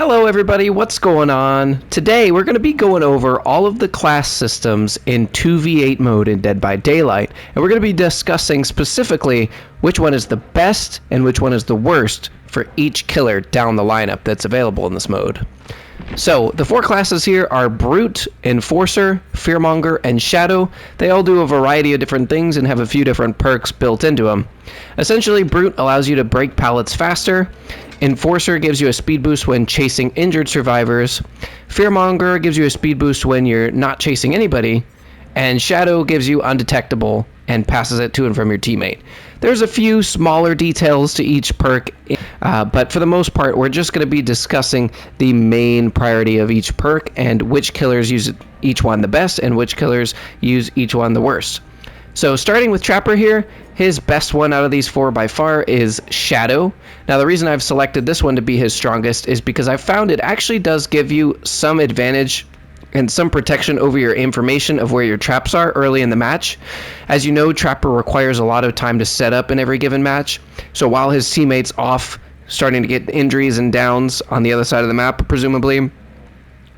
Hello everybody, what's going on? Today we're going to be going over all of the class systems in 2v8 mode in Dead by Daylight, and we're going to be discussing specifically which one is the best and which one is the worst for each killer down the lineup that's available in this mode. So, the four classes here are Brute, Enforcer, Fearmonger, and Shadow. They all do a variety of different things and have a few different perks built into them. Essentially, Brute allows you to break pallets faster. Enforcer gives you a speed boost when chasing injured survivors. Fearmonger gives you a speed boost when you're not chasing anybody. And Shadow gives you undetectable and passes it to and from your teammate. There's a few smaller details to each perk, but for the most part, we're just going to be discussing the main priority of each perk and which killers use each one the best and which killers use each one the worst. So starting with Trapper here, his best one out of these four by far is Shadow. Now the reason I've selected this one to be his strongest is because I found it actually does give you some advantage and some protection over your information of where your traps are early in the match. As you know, Trapper requires a lot of time to set up in every given match, so while his teammates off starting to get injuries and downs on the other side of the map, presumably,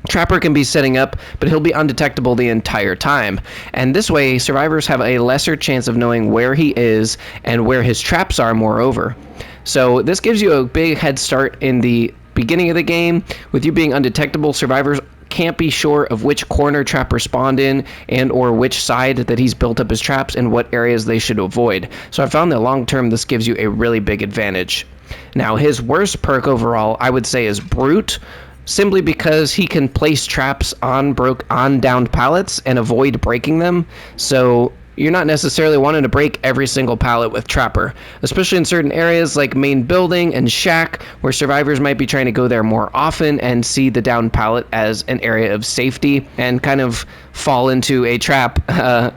Trapper can be setting up, but he'll be undetectable the entire time. And this way, survivors have a lesser chance of knowing where he is and where his traps are, moreover. So this gives you a big head start in the beginning of the game. With you being undetectable, survivors can't be sure of which corner Trapper spawned in and or which side that he's built up his traps and what areas they should avoid. So I found that long term this gives you a really big advantage. Now his worst perk overall I would say is Brute, simply because he can place traps on downed pallets and avoid breaking them. So you're not necessarily wanting to break every single pallet with Trapper, especially in certain areas like main building and shack, where survivors might be trying to go there more often and see the downed pallet as an area of safety and kind of fall into a trap,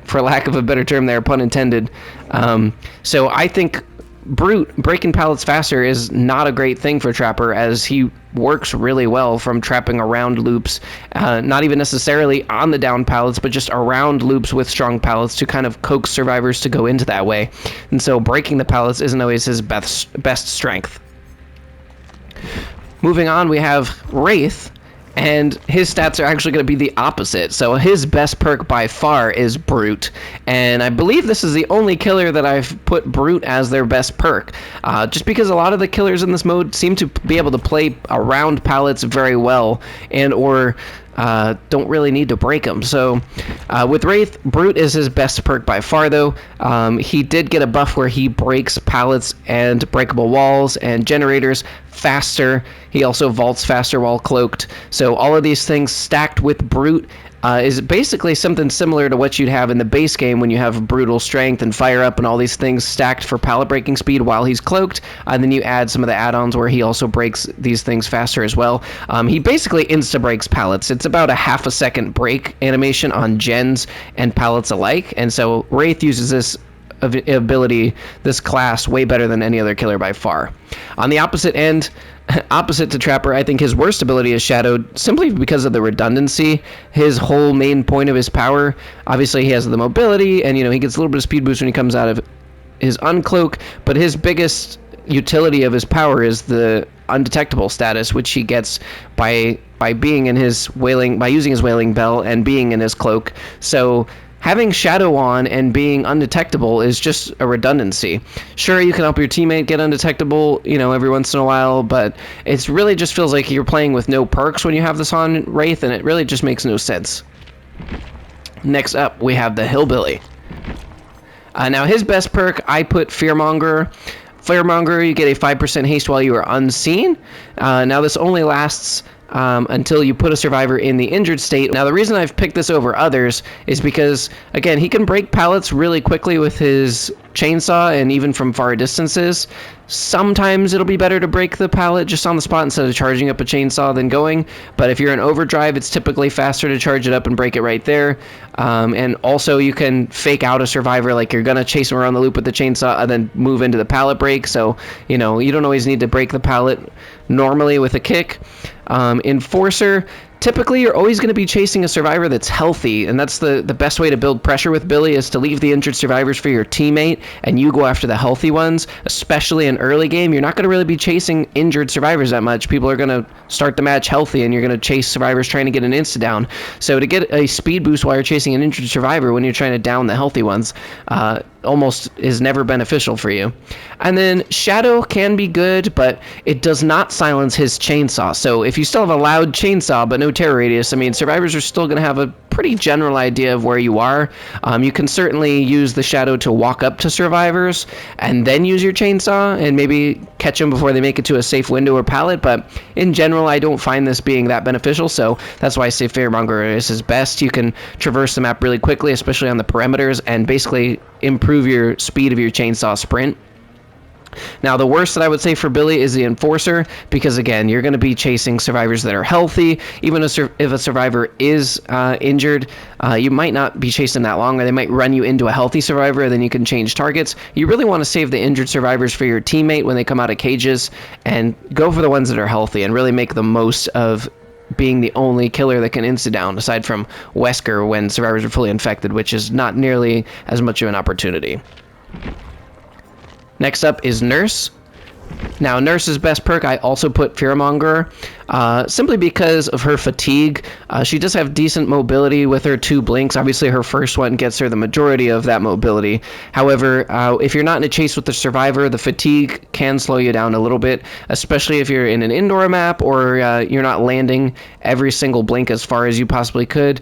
for lack of a better term there, pun intended. So I think Brute breaking pallets faster is not a great thing for Trapper, as he works really well from trapping around loops, not even necessarily on the down pallets, but just around loops with strong pallets to kind of coax survivors to go into that way. And so breaking the pallets isn't always his best strength. Moving on, we have Wraith, and his stats are actually going to be the opposite. So his best perk by far is Brute, and I believe this is the only killer that I've put Brute as their best perk, just because a lot of the killers in this mode seem to be able to play around pallets very well and or don't really need to break them. So with Wraith, Brute is his best perk by far though. He did get a buff where he breaks pallets and breakable walls and generators faster. He also vaults faster while cloaked. So all of these things stacked with Brute is basically something similar to what you'd have in the base game when you have brutal strength and fire up and all these things stacked for pallet breaking speed while he's cloaked. And then you add some of the add-ons where he also breaks these things faster as well. He basically insta-breaks pallets. It's about a half a second break animation on gens and pallets alike. And so Wraith uses this ability, this class, way better than any other killer by far. On the opposite end, opposite to Trapper, I think his worst ability is Shadow, simply because of the redundancy. His whole main point of his power, obviously he has the mobility, and he gets a little bit of speed boost when he comes out of his uncloak, but his biggest utility of his power is the undetectable status, which he gets by being in his by using his wailing bell and being in his cloak. So having Shadow on and being undetectable is just a redundancy. Sure, you can help your teammate get undetectable, every once in a while, but it really just feels like you're playing with no perks when you have this on Wraith, and it really just makes no sense. Next up, we have the Hillbilly. Now, his best perk, I put Fearmonger. Fearmonger, you get a 5% haste while you are unseen. Now, this only lasts until you put a survivor in the injured state. Now, the reason I've picked this over others is because, again, he can break pallets really quickly with his chainsaw and even from far distances. Sometimes it'll be better to break the pallet just on the spot instead of charging up a chainsaw than going, but if you're in overdrive, it's typically faster to charge it up and break it right there. And also you can fake out a survivor, like you're gonna chase him around the loop with the chainsaw and then move into the pallet break, so you don't always need to break the pallet normally with a kick. Enforcer, Typically, you're always going to be chasing a survivor that's healthy, and that's the best way to build pressure with Billy is to leave the injured survivors for your teammate, and you go after the healthy ones, especially in early game. You're not going to really be chasing injured survivors that much. People are going to start the match healthy, and you're going to chase survivors trying to get an insta-down. So to get a speed boost while you're chasing an injured survivor when you're trying to down the healthy ones, almost is never beneficial for you. And then Shadow can be good, but it does not silence his chainsaw. So if you still have a loud chainsaw but no terror radius, I mean, survivors are still going to have a pretty general idea of where you are. You can certainly use the Shadow to walk up to survivors and then use your chainsaw and maybe catch them before they make it to a safe window or pallet, but in general I don't find this being that beneficial, so that's why I say Fearmonger is his best. You can traverse the map really quickly, especially on the perimeters, and basically improve your speed of your chainsaw sprint. Now, the worst that I would say for Billy is the Enforcer, because again, you're going to be chasing survivors that are healthy. Even if a survivor is injured, you might not be chasing that long, or they might run you into a healthy survivor, and then you can change targets. You really want to save the injured survivors for your teammate when they come out of cages, and go for the ones that are healthy, and really make the most of being the only killer that can insta-down, aside from Wesker when survivors are fully infected, which is not nearly as much of an opportunity. Next up is Nurse. Now, Nurse's best perk, I also put Fearmonger, simply because of her fatigue. She does have decent mobility with her 2 blinks. Obviously, her first one gets her the majority of that mobility. However, if you're not in a chase with the survivor, the fatigue can slow you down a little bit, especially if you're in an indoor map or you're not landing every single blink as far as you possibly could.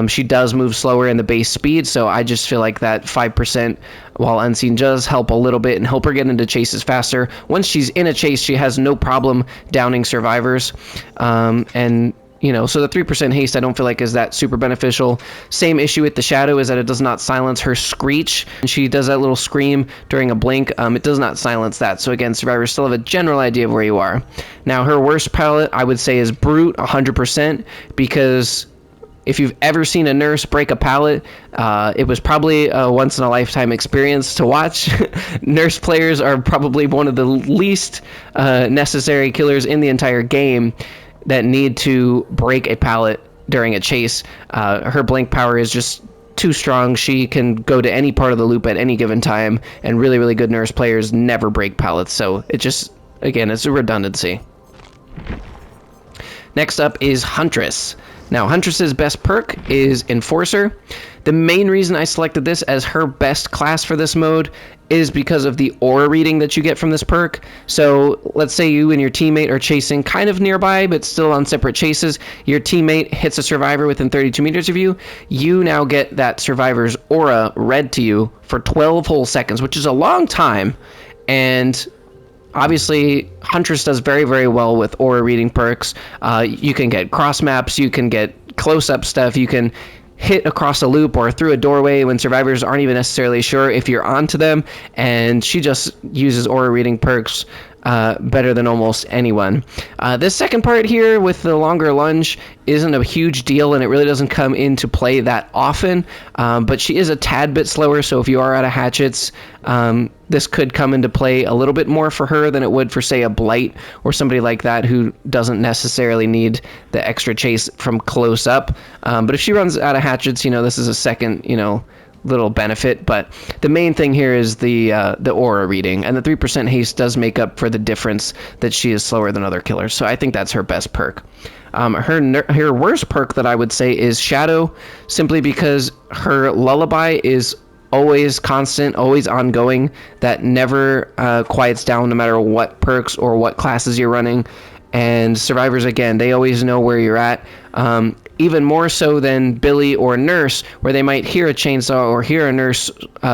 She does move slower in the base speed, so I just feel like that 5% while unseen does help a little bit and help her get into chases faster. Once she's in a chase, she has no problem downing survivors. And you know, so the 3% haste I don't feel like is that super beneficial. Same issue with the Shadow is that it does not silence her screech. She does that little scream during a blink. It does not silence that. So again, survivors still have a general idea of where you are. Now, her worst palette I would say is Brute 100%, because if you've ever seen a Nurse break a pallet, it was probably a once-in-a-lifetime experience to watch. Nurse players are probably one of the least necessary killers in the entire game that need to break a pallet during a chase. Her blink power is just too strong. She can go to any part of the loop at any given time, and really, really good Nurse players never break pallets. So it just, again, it's a redundancy. Next up is Huntress. Now, Huntress's best perk is Enforcer. The main reason I selected this as her best class for this mode is because of the aura reading that you get from this perk. So let's say you and your teammate are chasing kind of nearby, but still on separate chases. Your teammate hits a survivor within 32 meters of you. You now get that survivor's aura read to you for 12 whole seconds, which is a long time. And obviously, Huntress does very, very well with aura reading perks. You can get cross maps, you can get close-up stuff, you can hit across a loop or through a doorway when survivors aren't even necessarily sure if you're onto them, and she just uses aura reading perks better than almost anyone. This second part here with the longer lunge isn't a huge deal, and it really doesn't come into play that often, but she is a tad bit slower, so if you are out of hatchets, this could come into play a little bit more for her than it would for, say, a Blight or somebody like that who doesn't necessarily need the extra chase from close up. But if she runs out of hatchets, you know, this is a second, you know, little benefit, but the main thing here is the aura reading, and the 3% haste does make up for the difference that she is slower than other killers, so I think that's her best perk. Her worst perk that I would say is Shadow, simply because her lullaby is always constant, always ongoing, that never quiets down no matter what perks or what classes you're running. And survivors, again, they always know where you're at, even more so than Billy or Nurse, where they might hear a chainsaw or hear a Nurse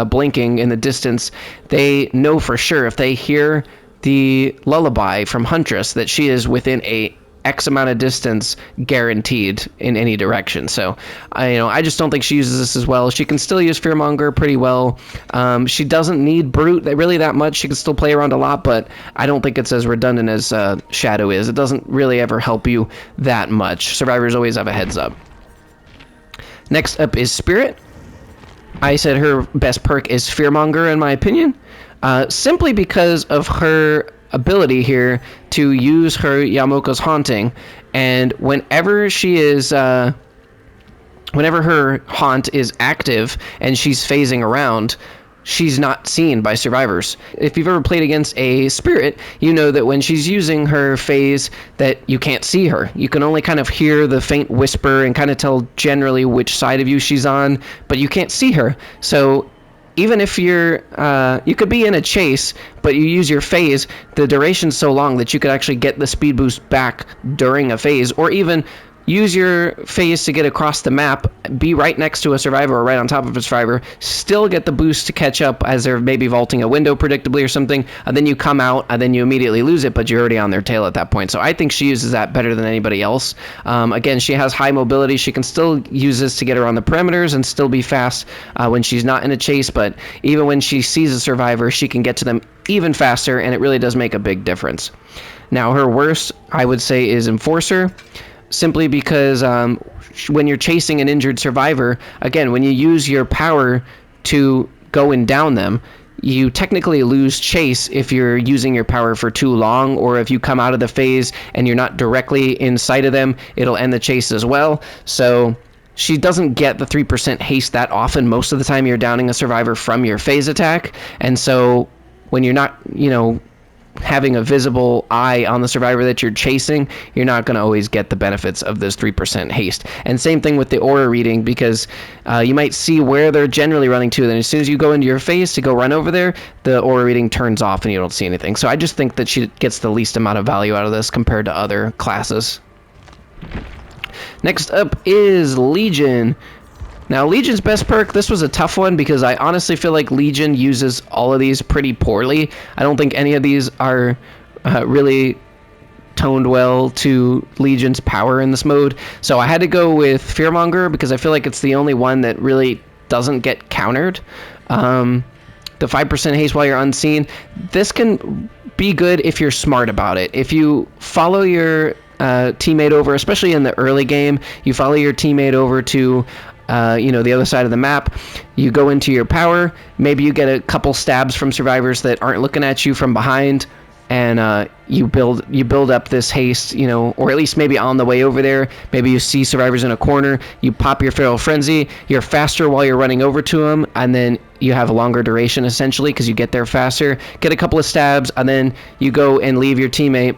blinking in the distance. They know for sure, if they hear the lullaby from Huntress, that she is within a X amount of distance guaranteed in any direction. So I just don't think she uses this as well. She can still use Fearmonger pretty well. She doesn't need Brute really that much. She can still play around a lot, but I don't think it's as redundant as Shadow is. It doesn't really ever help you that much. Survivors always have a heads up. Next up is Spirit. I said her best perk is Fearmonger in my opinion, simply because of her ability here to use her Yamoko's Haunting, and whenever her haunt is active and she's phasing around, she's not seen by survivors. If you've ever played against a spirit, you know that when she's using her phase that you can't see her. You can only kind of hear the faint whisper and kind of tell generally which side of you she's on, but you can't see her. So even if you could be in a chase, but you use your phase, the duration's so long that you could actually get the speed boost back during a phase, or even use your phase to get across the map, be right next to a survivor or right on top of a survivor, still get the boost to catch up as they're maybe vaulting a window predictably or something, and then you come out and then you immediately lose it, but you're already on their tail at that point. So I think she uses that better than anybody else. Again, she has high mobility. She can still use this to get around the perimeters and still be fast when she's not in a chase, but even when she sees a survivor, she can get to them even faster, and it really does make a big difference. Now, her worst, I would say, is Enforcer. Simply because when you're chasing an injured survivor, again, when you use your power to go and down them, you technically lose chase if you're using your power for too long, or if you come out of the phase and you're not directly in sight of them, it'll end the chase as well. So she doesn't get the 3% haste that often. Most of the time you're downing a survivor from your phase attack, and so when you're not, having a visible eye on the survivor that you're chasing, you're not going to always get the benefits of this 3% haste. And same thing with the aura reading, because you might see where they're generally running to, then as soon as you go into your phase to go run over there, the aura reading turns off and you don't see anything. So I just think that she gets the least amount of value out of this compared to other classes. Next up is Legion. Now, Legion's best perk, this was a tough one because I honestly feel like Legion uses all of these pretty poorly. I don't think any of these are really toned well to Legion's power in this mode. So I had to go with Fearmonger because I feel like it's the only one that really doesn't get countered. The 5% haste while you're unseen, this can be good if you're smart about it. If you follow your teammate over, especially in the early game, you follow your teammate over to the other side of the map, you go into your power, maybe you get a couple stabs from survivors that aren't looking at you from behind, and you build up this haste, or at least maybe on the way over there, maybe you see survivors in a corner, you pop your Feral Frenzy, you're faster while you're running over to them, and then you have a longer duration essentially because you get there faster, get a couple of stabs, and then you go and leave your teammate.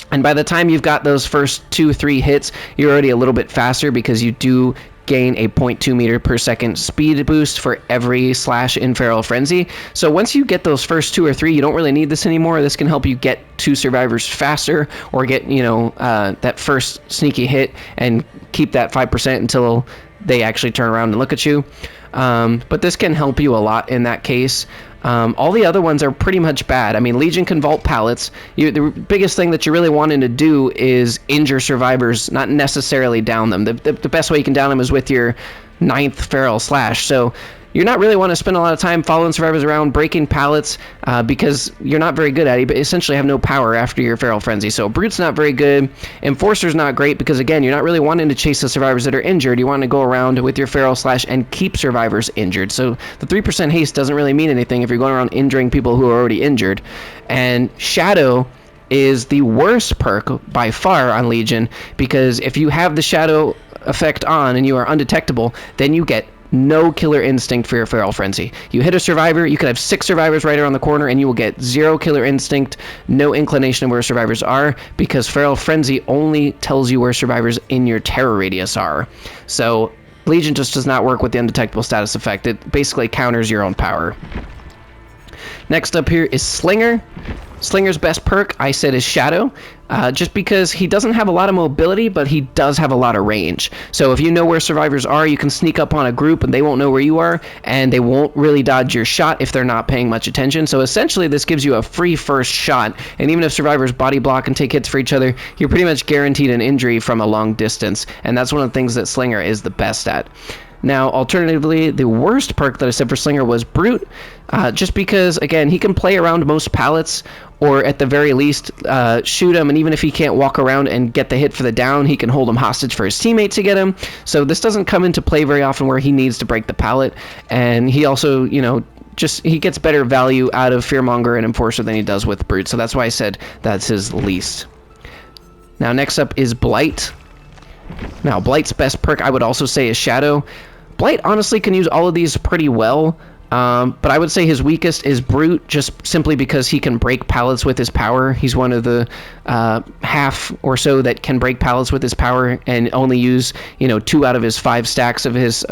And by the time you've got those first 2-3 hits, you're already a little bit faster because you do gain a 0.2 meter per second speed boost for every slash in Feral Frenzy. So once you get those first 2 or 3, you don't really need this anymore. This can help you get to survivors faster, or get that first sneaky hit and keep that 5% until they actually turn around and look at you. But this can help you a lot in that case. All the other ones are pretty much bad. I mean, Legion can vault pallets. The biggest thing that you're really wanting to do is injure survivors, not necessarily down them. The best way you can down them is with your 9th Feral Slash. So you're not really want to spend a lot of time following survivors around, breaking pallets, because you're not very good at it, but essentially have no power after your Feral Frenzy. So Brute's not very good. Enforcer's not great because, again, you're not really wanting to chase the survivors that are injured. You want to go around with your Feral Slash and keep survivors injured. So the 3% haste doesn't really mean anything if you're going around injuring people who are already injured. And Shadow is the worst perk by far on Legion, because if you have the Shadow effect on and you are undetectable, then you get no killer instinct for your Feral Frenzy. You hit a survivor, you could have 6 survivors right around the corner, and you will get 0 killer instinct, no inclination of where survivors are, because Feral Frenzy only tells you where survivors in your terror radius are. So Legion just does not work with the undetectable status effect. It basically counters your own power. Next up here is Slinger. Slinger's best perk, I said, is Shadow, just because he doesn't have a lot of mobility, but he does have a lot of range. So if you know where survivors are, you can sneak up on a group and they won't know where you are, and they won't really dodge your shot if they're not paying much attention. So essentially this gives you a free first shot, and even if survivors body block and take hits for each other, you're pretty much guaranteed an injury from a long distance, and that's one of the things that Slinger is the best at. Now, alternatively, the worst perk that I said for Slinger was Brute, just because, again, he can play around most pallets, or at the very least, shoot him, and even if he can't walk around and get the hit for the down, he can hold him hostage for his teammate to get him. So this doesn't come into play very often where he needs to break the pallet, and he also, he gets better value out of Fearmonger and Enforcer than he does with Brute. So that's why I said that's his least. Now next up is Blight. Now Blight's best perk I would also say is Shadow. Blight honestly can use all of these pretty well. But I would say his weakest is Brute, just simply because he can break pallets with his power. He's one of the half or so that can break pallets with his power and only use 2 out of his 5 stacks of his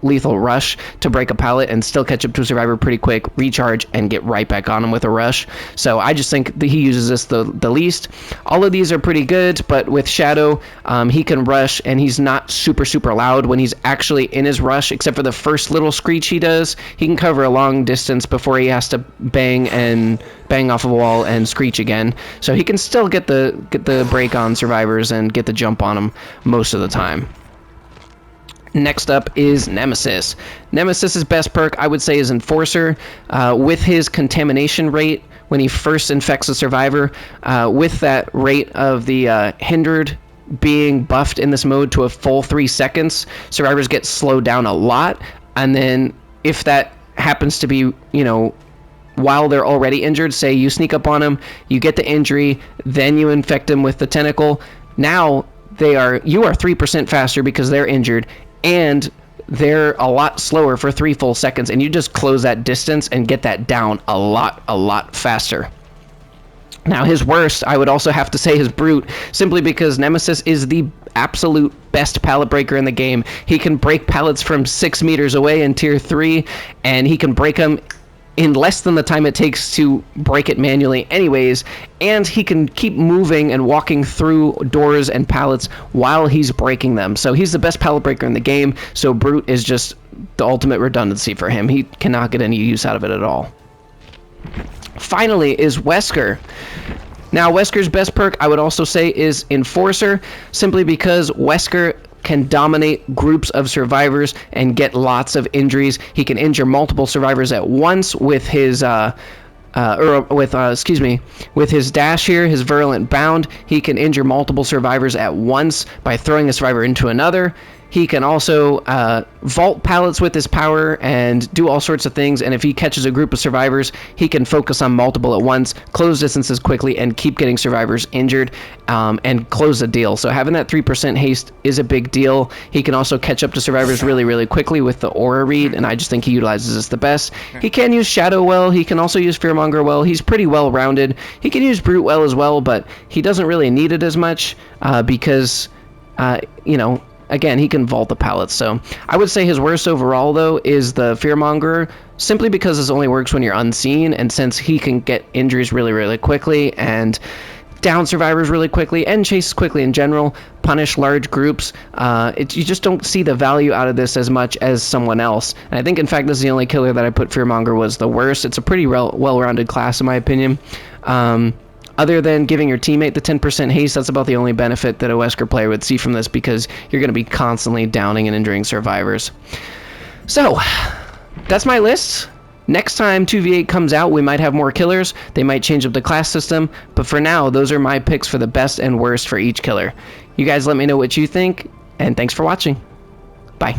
lethal rush to break a pallet and still catch up to a survivor pretty quick, recharge, and get right back on him with a rush. So I just think that he uses this the least. All of these are pretty good, but with Shadow, he can rush, and he's not super loud when he's actually in his rush, except for the first little screech he does. He can cover a long distance before he has to bang off of a wall and screech again. So he can still get the break on survivors and get the jump on them most of the time. Next up is Nemesis. Nemesis's best perk I would say is Enforcer. With his contamination rate when he first infects a survivor, with that rate of the hindered being buffed in this mode to a full 3 seconds, survivors get slowed down a lot. And then if that happens to be, while they're already injured, say you sneak up on them, you get the injury, then you infect them with the tentacle. Now you are 3% faster because they're injured, and they're a lot slower for 3 full seconds, and you just close that distance and get that down a lot faster. Now his worst, I would also have to say, is Brute, simply because Nemesis is the absolute best pallet breaker in the game. He can break pallets from 6 meters away in tier 3, and he can break them in less than the time it takes to break it manually anyways, and he can keep moving and walking through doors and pallets while he's breaking them. So he's the best pallet breaker in the game, so Brute is just the ultimate redundancy for him. He cannot get any use out of it at all. Finally is Wesker. Now Wesker's best perk I would also say is Enforcer, simply because Wesker can dominate groups of survivors and get lots of injuries. He can injure multiple survivors at once with his with his dash here, his Virulent Bound. He can injure multiple survivors at once by throwing a survivor into another. He can also vault pallets with his power and do all sorts of things, and if he catches a group of survivors, he can focus on multiple at once, close distances quickly, and keep getting survivors injured, and close the deal. So having that 3% haste is a big deal. He can also catch up to survivors really quickly with the aura read, and I just think he utilizes this the best. He can use Shadow well. He can also use Fearmonger well. He's pretty well rounded. He can use Brute well as well, but he doesn't really need it as much because again, he can vault the pallets. So I would say his worst overall, though, is the Fearmonger, simply because this only works when you're unseen, and since he can get injuries really quickly and down survivors really quickly and chase quickly in general, punish large groups, you just don't see the value out of this as much as someone else. And I think, in fact, this is the only killer that I put Fearmonger was the worst. It's a pretty well-rounded class, in my opinion. Other than giving your teammate the 10% haste, that's about the only benefit that a Wesker player would see from this, because you're going to be constantly downing and injuring survivors. So, that's my list. Next time 2v8 comes out, we might have more killers. They might change up the class system, but for now, those are my picks for the best and worst for each killer. You guys let me know what you think, and thanks for watching. Bye.